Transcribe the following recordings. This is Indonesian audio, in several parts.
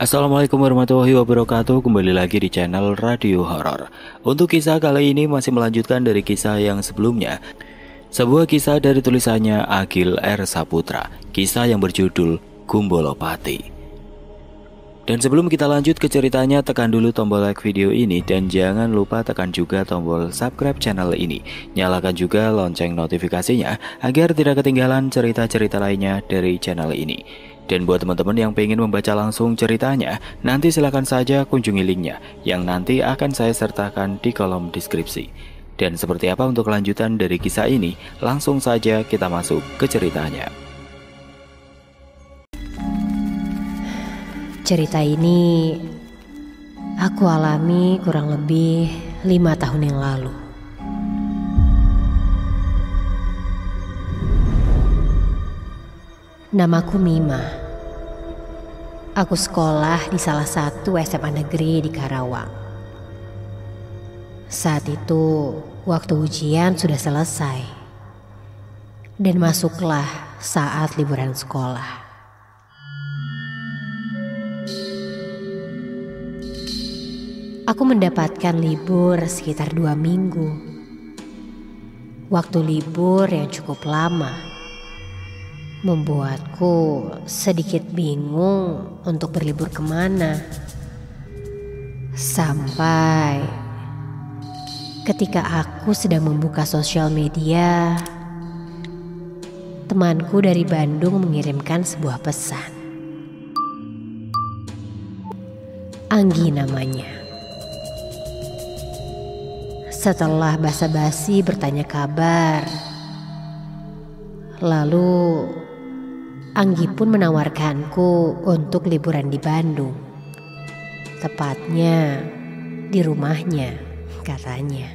Assalamualaikum warahmatullahi wabarakatuh. Kembali lagi di channel Radio Horor. Untuk kisah kali ini masih melanjutkan dari kisah yang sebelumnya. Sebuah kisah dari tulisannya Agil R. Saputra. Kisah yang berjudul Gumbolopati. Dan sebelum kita lanjut ke ceritanya, tekan dulu tombol like video ini dan jangan lupa tekan juga tombol subscribe channel ini. Nyalakan juga lonceng notifikasinya agar tidak ketinggalan cerita-cerita lainnya dari channel ini. Dan buat teman-teman yang pengen membaca langsung ceritanya, nanti silahkan saja kunjungi linknya yang nanti akan saya sertakan di kolom deskripsi. Dan seperti apa untuk kelanjutan dari kisah ini, langsung saja kita masuk ke ceritanya. Cerita ini aku alami kurang lebih 5 tahun yang lalu. Namaku Mima. Aku sekolah di salah satu SMA negeri di Karawang. Saat itu waktu ujian sudah selesai dan masuklah saat liburan sekolah. Aku mendapatkan libur sekitar 2 minggu. Waktu libur yang cukup lama membuatku sedikit bingung untuk berlibur kemana. Sampai ketika aku sedang membuka sosial media, temanku dari Bandung mengirimkan sebuah pesan. Anggi namanya. Setelah basa-basi bertanya kabar, lalu Anggi pun menawarkanku untuk liburan di Bandung. Tepatnya di rumahnya, katanya.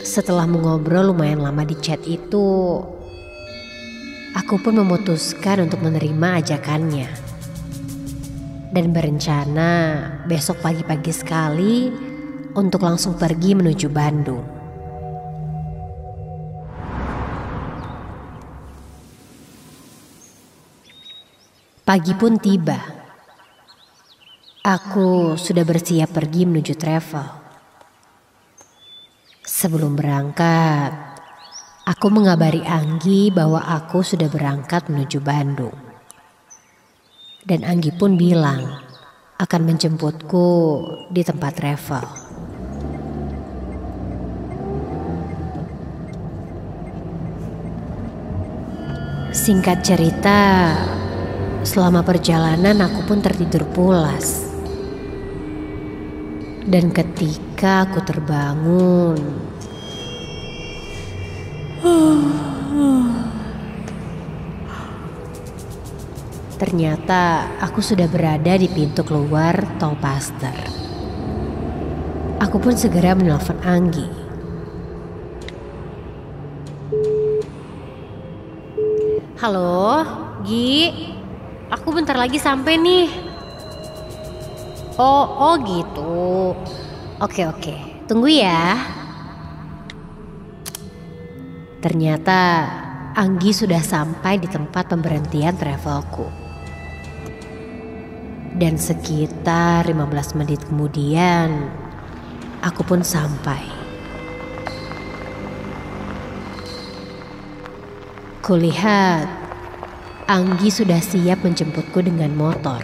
Setelah mengobrol lumayan lama di chat itu, aku pun memutuskan untuk menerima ajakannya. Dan berencana besok pagi-pagi sekali untuk langsung pergi menuju Bandung. Pagi pun tiba. Aku sudah bersiap pergi menuju travel. Sebelum berangkat, aku mengabari Anggi bahwa aku sudah berangkat menuju Bandung. Dan Anggi pun bilang akan menjemputku di tempat travel. Singkat cerita, selama perjalanan aku pun tertidur pulas. Dan ketika aku terbangun, ternyata aku sudah berada di pintu keluar Tol Paster. Aku pun segera menelpon Anggi. Halo, Gi. Aku bentar lagi sampai nih. Oh gitu. Oke. Tunggu ya. Ternyata Anggi sudah sampai di tempat pemberhentian travelku. Dan sekitar 15 menit kemudian, aku pun sampai. Kulihat Anggi sudah siap menjemputku dengan motor.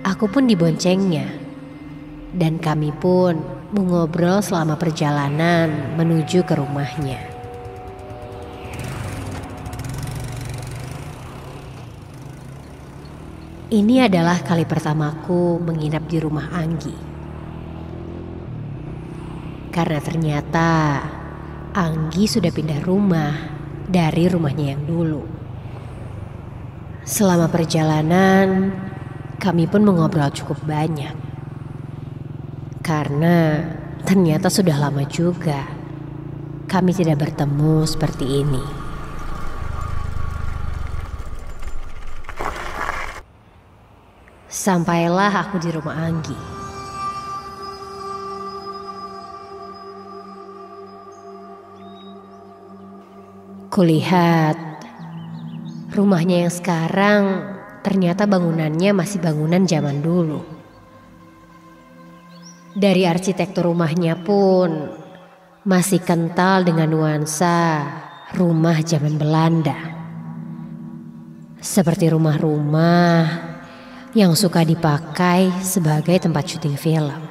Aku pun diboncengnya, dan kami pun mengobrol selama perjalanan menuju ke rumahnya. Ini adalah kali pertamaku menginap di rumah Anggi. Karena ternyata Anggi sudah pindah rumah dari rumahnya yang dulu. Selama perjalanan, kami pun mengobrol cukup banyak. Karena ternyata sudah lama juga kami tidak bertemu seperti ini. Sampailah aku di rumah Anggi. Kulihat rumahnya yang sekarang ternyata bangunannya masih bangunan zaman dulu. Dari arsitektur rumahnya pun masih kental dengan nuansa rumah zaman Belanda. Seperti rumah-rumah yang suka dipakai sebagai tempat syuting film.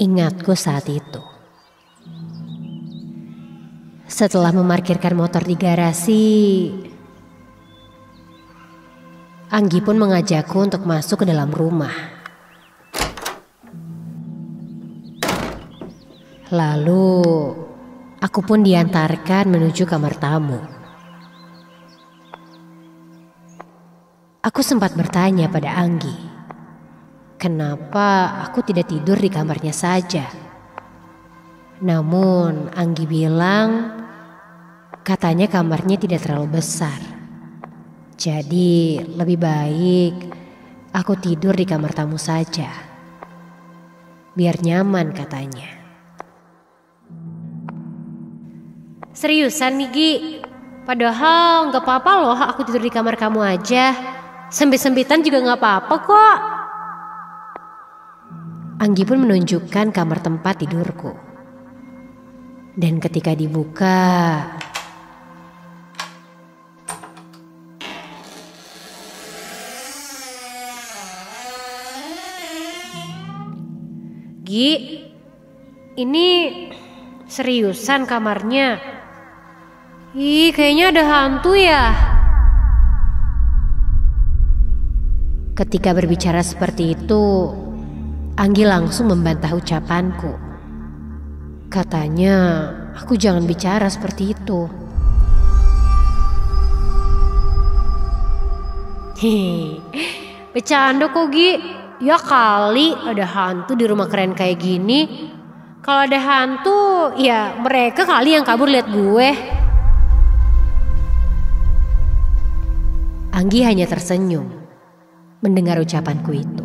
Ingatku saat itu. Setelah memarkirkan motor di garasi, Anggi pun mengajakku untuk masuk ke dalam rumah. Lalu, aku pun diantarkan menuju kamar tamu. Aku sempat bertanya pada Anggi, kenapa aku tidak tidur di kamarnya saja? Namun Anggi bilang katanya kamarnya tidak terlalu besar. Jadi lebih baik aku tidur di kamar tamu saja. Biar nyaman katanya. Seriusan nih Gi? Padahal gak apa-apa loh aku tidur di kamar kamu aja. Sempit-sempitan juga gak apa-apa kok. Anggi pun menunjukkan kamar tempat tidurku. Dan ketika dibuka, Gi, ini seriusan kamarnya? Ih, kayaknya ada hantu ya. Ketika berbicara seperti itu, Anggi langsung membantah ucapanku. Katanya, aku jangan bicara seperti itu. Hehehe, bercanda kok Gi. Ya kali ada hantu di rumah keren kayak gini. Kalau ada hantu, ya mereka kali yang kabur lihat gue. Anggi hanya tersenyum mendengar ucapanku itu.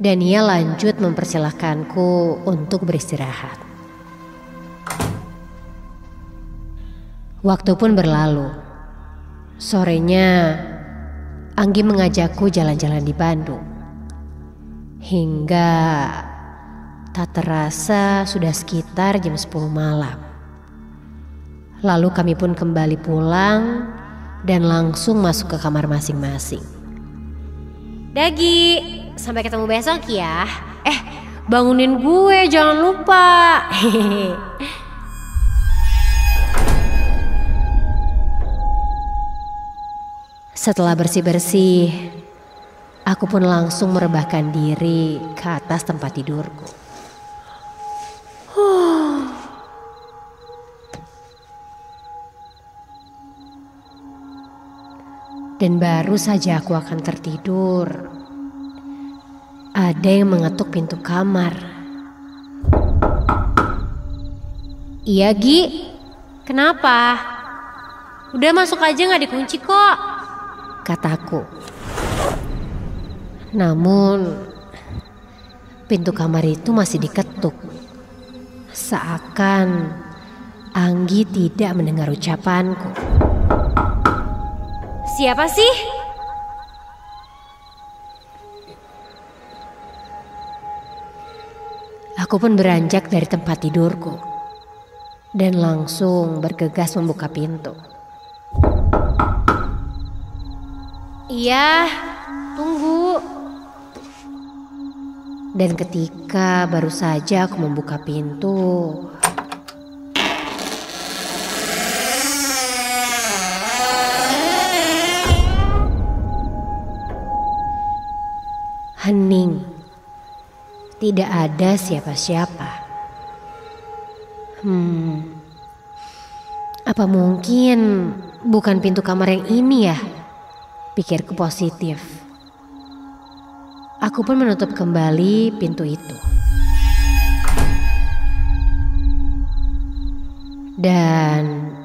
Dan ia lanjut mempersilahkanku untuk beristirahat. Waktu pun berlalu. Sorenya, Anggi mengajakku jalan-jalan di Bandung. Hingga tak terasa sudah sekitar jam 10 malam. Lalu kami pun kembali pulang dan langsung masuk ke kamar masing-masing. Dagi, sampai ketemu besok ya. Bangunin gue, jangan lupa. Setelah bersih-bersih, aku pun langsung merebahkan diri ke atas tempat tidurku. Dan baru saja aku akan tertidur, ada yang mengetuk pintu kamar. Iya Gi, kenapa? Udah masuk aja, gak dikunci kok, kataku. Namun pintu kamar itu masih diketuk. Seakan Anggi tidak mendengar ucapanku. Siapa sih? Aku pun beranjak dari tempat tidurku dan langsung bergegas membuka pintu. Iya, tunggu. Dan ketika baru saja aku membuka pintu, hening. Tidak ada siapa-siapa. Apa mungkin bukan pintu kamar yang ini ya? Pikirku positif. Aku pun menutup kembali pintu itu. Dan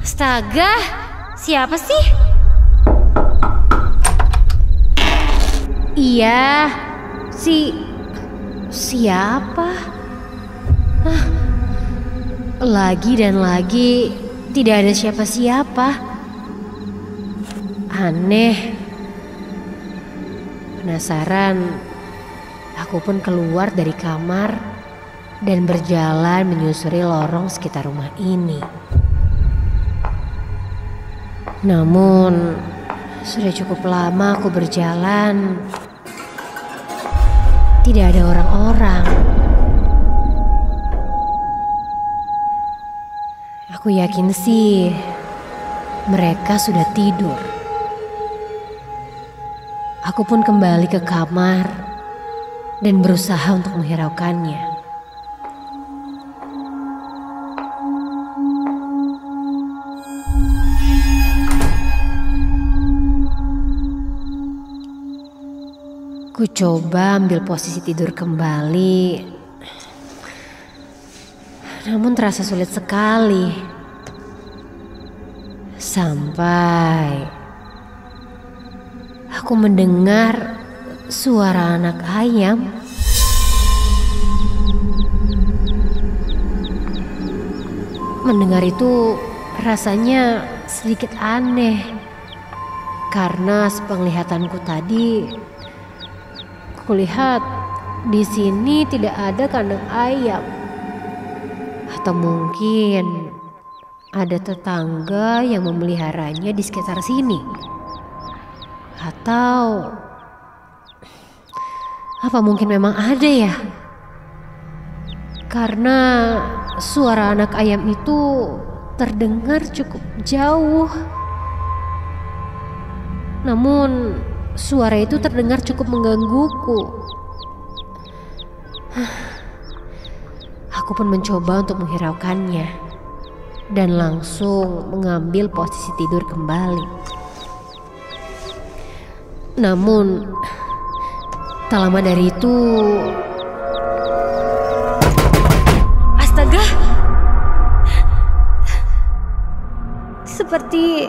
astaga, siapa sih? Iya, siapa? Lagi dan lagi tidak ada siapa-siapa. Aneh. Penasaran, aku pun keluar dari kamar dan berjalan menyusuri lorong sekitar rumah ini. Namun, sudah cukup lama aku berjalan. Tidak ada orang-orang. Aku yakin sih mereka sudah tidur. Aku pun kembali ke kamar dan berusaha untuk menghiraukannya. Ku coba ambil posisi tidur kembali, namun terasa sulit sekali. Sampai aku mendengar suara anak ayam. Mendengar itu rasanya sedikit aneh, karena sepenglihatanku tadi, kulihat di sini tidak ada kandang ayam. Atau mungkin ada tetangga yang memeliharanya di sekitar sini. Atau apa mungkin memang ada ya? Karena suara anak ayam itu terdengar cukup jauh. Namun suara itu terdengar cukup menggangguku. Aku pun mencoba untuk menghiraukannya dan langsung mengambil posisi tidur kembali. Namun tak lama dari itu, astaga, seperti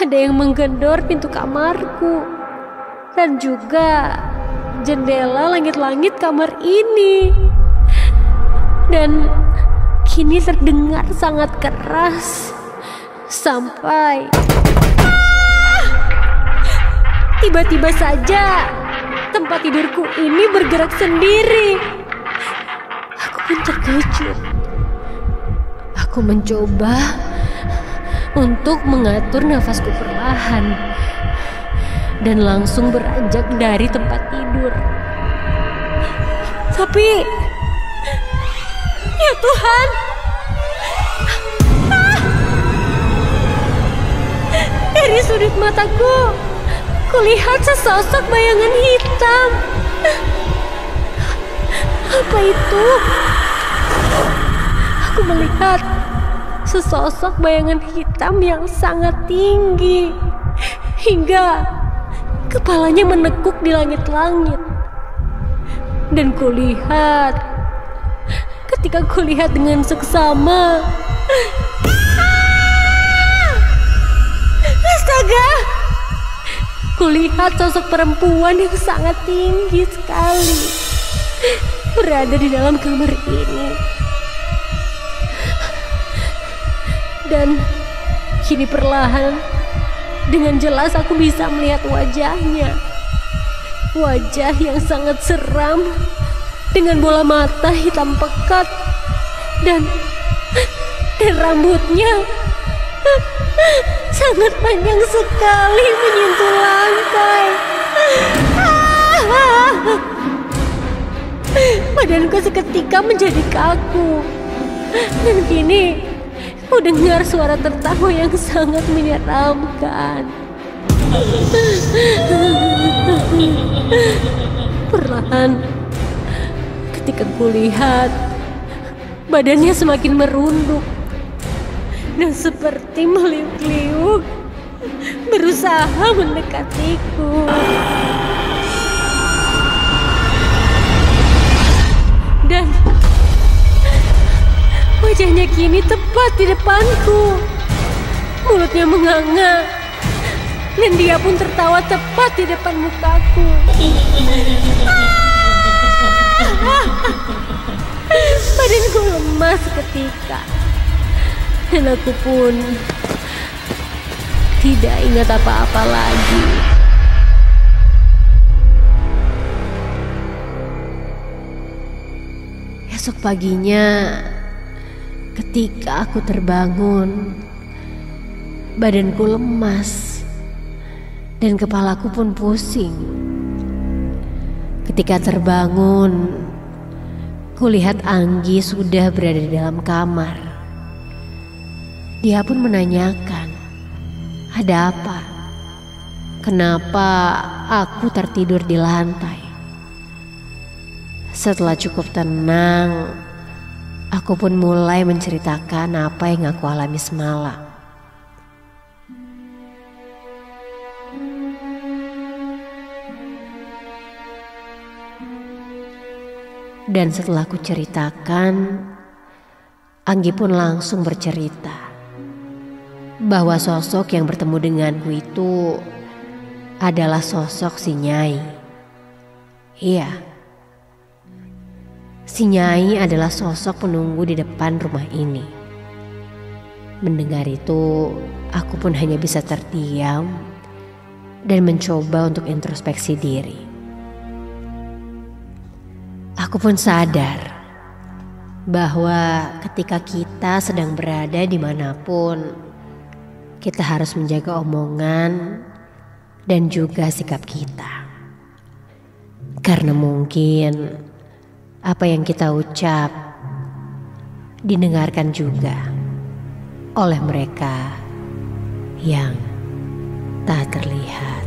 ada yang menggedor pintu kamarku dan juga jendela langit-langit kamar ini. Dan kini terdengar sangat keras sampai tiba-tiba saja tempat tidurku ini bergerak sendiri. Aku pun terkejut. Aku mencoba untuk mengatur nafasku perlahan dan langsung beranjak dari tempat tidur. Tapi ya Tuhan, dari sudut mataku, kulihat sesosok bayangan hitam. Apa itu? Aku melihat sesosok bayangan hitam yang sangat tinggi, hingga kepalanya menekuk di langit-langit. Dan kulihat, ketika kulihat dengan seksama, astaga, kulihat sosok perempuan yang sangat tinggi sekali berada di dalam kamar ini. Dan kini perlahan, dengan jelas aku bisa melihat wajahnya. Wajah yang sangat seram, dengan bola mata hitam pekat, dan rambutnya sangat panjang sekali menyentuh lantai. Badanku seketika menjadi kaku. Dan kini ku dengar suara tertawa yang sangat menyeramkan. Perlahan, ketika kulihat, badannya semakin merunduk dan seperti meliuk-liuk berusaha mendekatiku. Dan wajahnya kini tepat di depanku. Mulutnya menganga dan dia pun tertawa tepat di depan mukaku. Badanku lemas seketika. Dan aku pun tidak ingat apa-apa lagi. Esok paginya, ketika aku terbangun, badanku lemas dan kepalaku pun pusing. Ketika terbangun, kulihat Anggi sudah berada di dalam kamar. Dia pun menanyakan, ada apa? Kenapa aku tertidur di lantai? Setelah cukup tenang, aku pun mulai menceritakan apa yang aku alami semalam. Dan setelah aku ceritakan, Anggi pun langsung bercerita bahwa sosok yang bertemu denganku itu adalah sosok si Nyai. Iya, si Nyai adalah sosok penunggu di depan rumah ini. Mendengar itu, aku pun hanya bisa terdiam dan mencoba untuk introspeksi diri. Aku pun sadar bahwa ketika kita sedang berada dimanapun, kita harus menjaga omongan dan juga sikap kita. Karena mungkin apa yang kita ucap didengarkan juga oleh mereka yang tak terlihat.